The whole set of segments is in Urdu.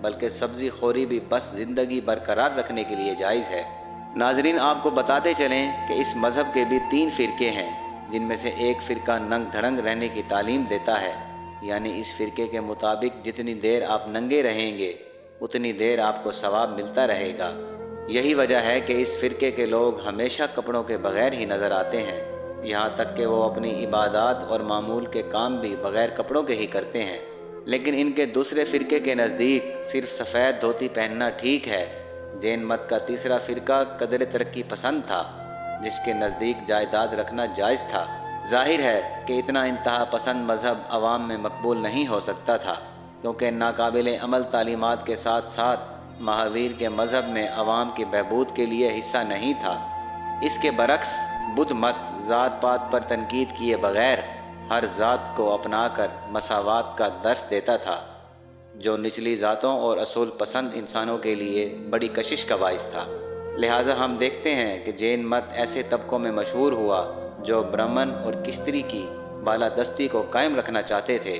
بلکہ سبزی خوری بھی بس زندگی برقرار رکھنے کے لیے جائز ہے۔ ناظرین، آپ کو بتاتے چلیں کہ اس مذہب کے بھی 3 فرقے ہیں، جن میں سے ایک فرقہ ننگ دھڑنگ رہنے کی تعلیم دیتا ہے، یعنی اس فرقے کے مطابق جتنی دیر آپ ننگے رہیں گے اتنی دیر آپ کو ثواب ملتا رہے گا۔ یہی وجہ ہے کہ اس فرقے کے لوگ ہمیشہ کپڑوں کے بغیر ہی نظر آتے ہیں، یہاں تک کہ وہ اپنی عبادات اور معمول کے کام بھی بغیر کپڑوں کے ہی کرتے ہیں۔ لیکن ان کے دوسرے فرقے کے نزدیک صرف سفید دھوتی پہننا ٹھیک ہے۔ جین مت کا تیسرا فرقہ قدر ترقی پسند تھا، جس کے نزدیک جائیداد رکھنا جائز تھا۔ ظاہر ہے کہ اتنا انتہا پسند مذہب عوام میں مقبول نہیں ہو سکتا تھا، کیونکہ ناقابل عمل تعلیمات کے ساتھ ساتھ مہاویر کے مذہب میں عوام کی بہبود کے لیے حصہ نہیں تھا۔ اس کے برعکس بدھ مت ذات پات پر تنقید کیے بغیر ہر ذات کو اپنا کر مساوات کا درس دیتا تھا، جو نچلی ذاتوں اور اصول پسند انسانوں کے لیے بڑی کشش کا باعث تھا۔ لہٰذا ہم دیکھتے ہیں کہ جین مت ایسے طبقوں میں مشہور ہوا جو برہمن اور کشتری کی بالادستی کو قائم رکھنا چاہتے تھے۔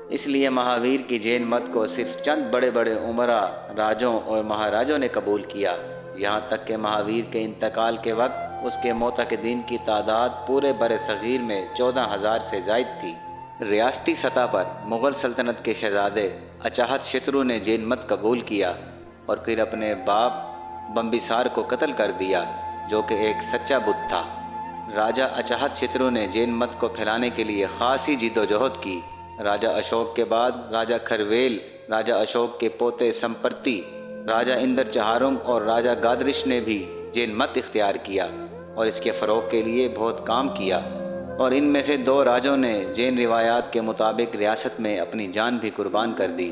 اس لیے مہاویر کی جین مت کو صرف چند بڑے بڑے عمرا، راجوں اور مہاراجوں نے قبول کیا، یہاں تک کہ مہاویر کے انتقال کے وقت اس کے معتقدین کی تعداد پورے بر صغیر میں 14,000 سے زائد تھی۔ ریاستی سطح پر مغل سلطنت کے شہزادے اچاہت شترو نے جین مت قبول کیا اور پھر اپنے باپ بمبیسار کو قتل کر دیا، جو کہ ایک سچا بدھ تھا۔ راجہ اچاہت شترو نے جین مت کو پھیلانے کے لیے خاصی جد و جہد کی۔ راجہ اشوک کے بعد راجہ کھرویل، راجہ اشوک کے پوتے سمپرتی، راجہ اندر چہارم اور راجہ گادرش نے بھی جین مت اختیار کیا اور اس کے فروغ کے لیے بہت کام کیا، اور ان میں سے 2 راجوں نے جین روایات کے مطابق ریاست میں اپنی جان بھی قربان کر دی۔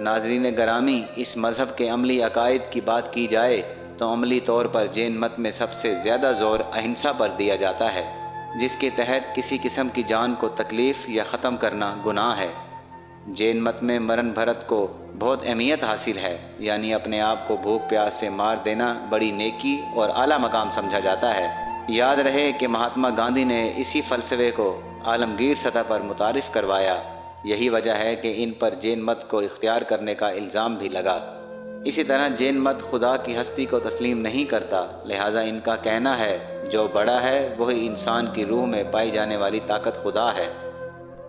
ناظرین گرامی، اس مذہب کے عملی عقائد کی بات کی جائے تو عملی طور پر جین مت میں سب سے زیادہ زور اہنسا پر دیا جاتا ہے، جس کے تحت کسی قسم کی جان کو تکلیف یا ختم کرنا گناہ ہے۔ جین مت میں مرن بھرت کو بہت اہمیت حاصل ہے، یعنی اپنے آپ کو بھوک پیاس سے مار دینا بڑی نیکی اور اعلیٰ مقام سمجھا جاتا ہے۔ یاد رہے کہ مہاتما گاندھی نے اسی فلسفے کو عالمگیر سطح پر متعارف کروایا، یہی وجہ ہے کہ ان پر جین مت کو اختیار کرنے کا الزام بھی لگا۔ اسی طرح جین مت خدا کی ہستی کو تسلیم نہیں کرتا، لہٰذا ان کا کہنا ہے جو بڑا ہے وہی انسان کی روح میں پائی جانے والی طاقت خدا ہے،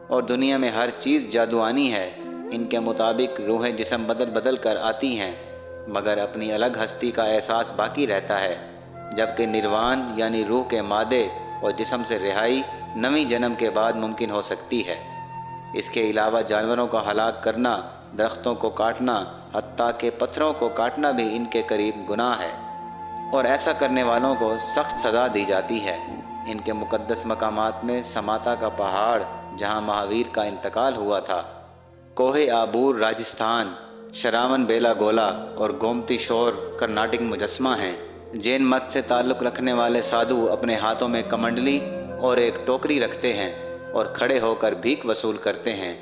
اور دنیا میں ہر چیز جادوانی ہے۔ ان کے مطابق روحیں جسم بدل بدل کر آتی ہیں، مگر اپنی الگ ہستی کا احساس باقی رہتا ہے، جبکہ نروان یعنی روح کے مادے اور جسم سے رہائی نویں جنم کے بعد ممکن ہو سکتی ہے۔ اس کے علاوہ جانوروں کو ہلاک کرنا، درختوں کو کاٹنا، حتیٰ کہ پتھروں کو کاٹنا بھی ان کے قریب گناہ ہے، اور ایسا کرنے والوں کو سخت سزا دی جاتی ہے۔ ان کے مقدس مقامات میں سماتا کا پہاڑ جہاں مہاویر کا انتقال ہوا تھا، کوہ آبور راجستھان، شراون بیلا گولا اور گومتی شور کرناٹک مجسمہ ہیں۔ جین مت سے تعلق رکھنے والے سادھو اپنے ہاتھوں میں کمنڈلی اور ایک ٹوکری رکھتے ہیں اور کھڑے ہو کر بھیک وصول کرتے ہیں۔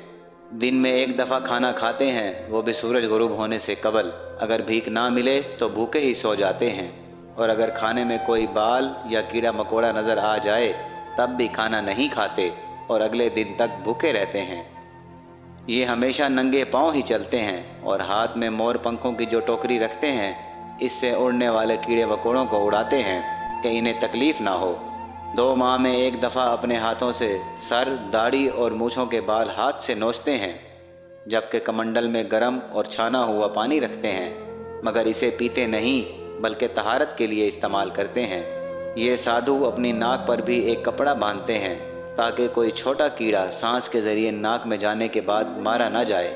دن میں 1 دفعہ کھانا کھاتے ہیں، وہ بھی سورج غروب ہونے سے قبل۔ اگر بھیک نہ ملے تو بھوکے ہی سو جاتے ہیں، اور اگر کھانے میں کوئی بال یا کیڑا مکوڑا نظر آ جائے تب بھی کھانا نہیں کھاتے اور اگلے دن تک بھوکے رہتے ہیں۔ یہ ہمیشہ ننگے پاؤں ہی چلتے ہیں اور ہاتھ میں مور پنکھوں کی جو ٹوکری رکھتے ہیں، اس سے اڑنے والے کیڑے مکوڑوں کو اڑاتے ہیں کہ انہیں تکلیف نہ ہو۔ 2 ماہ میں 1 دفعہ اپنے ہاتھوں سے سر، داڑھی اور مونچھوں کے بال ہاتھ سے نوچتے ہیں، جبکہ کمنڈل میں گرم اور چھانا ہوا پانی رکھتے ہیں، مگر اسے پیتے نہیں بلکہ طہارت کے لیے استعمال کرتے ہیں۔ یہ سادھو اپنی ناک پر بھی ایک کپڑا باندھتے ہیں تاکہ کوئی چھوٹا کیڑا سانس کے ذریعے ناک میں جانے کے بعد مارا نہ جائے۔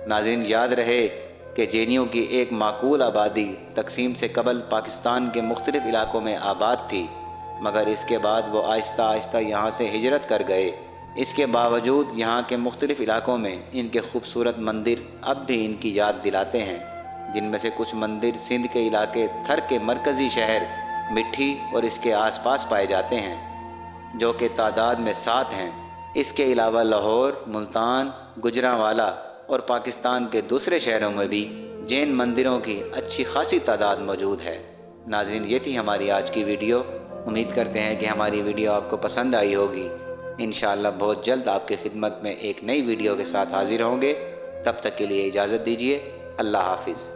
ناظرین، یاد رہے کہ جینیوں کی ایک معقول آبادی تقسیم سے قبل پاکستان کے مختلف علاقوں میں آباد تھی، مگر اس کے بعد وہ آہستہ آہستہ یہاں سے ہجرت کر گئے۔ اس کے باوجود یہاں کے مختلف علاقوں میں ان کے خوبصورت مندر اب بھی ان کی یاد دلاتے ہیں، جن میں سے کچھ مندر سندھ کے علاقے تھر کے مرکزی شہر مٹھی اور اس کے آس پاس پائے جاتے ہیں، جو کہ تعداد میں 7 ہیں۔ اس کے علاوہ لاہور، ملتان، گجرانوالہ اور پاکستان کے دوسرے شہروں میں بھی جین مندروں کی اچھی خاصی تعداد موجود ہے۔ ناظرین، یہ تھی ہماری آج کی ویڈیو۔ امید کرتے ہیں کہ ہماری ویڈیو آپ کو پسند آئی ہوگی۔ انشاءاللہ بہت جلد آپ کی خدمت میں ایک نئی ویڈیو کے ساتھ حاضر ہوں گے۔ تب تک کے لیے اجازت دیجیے۔ اللہ حافظ۔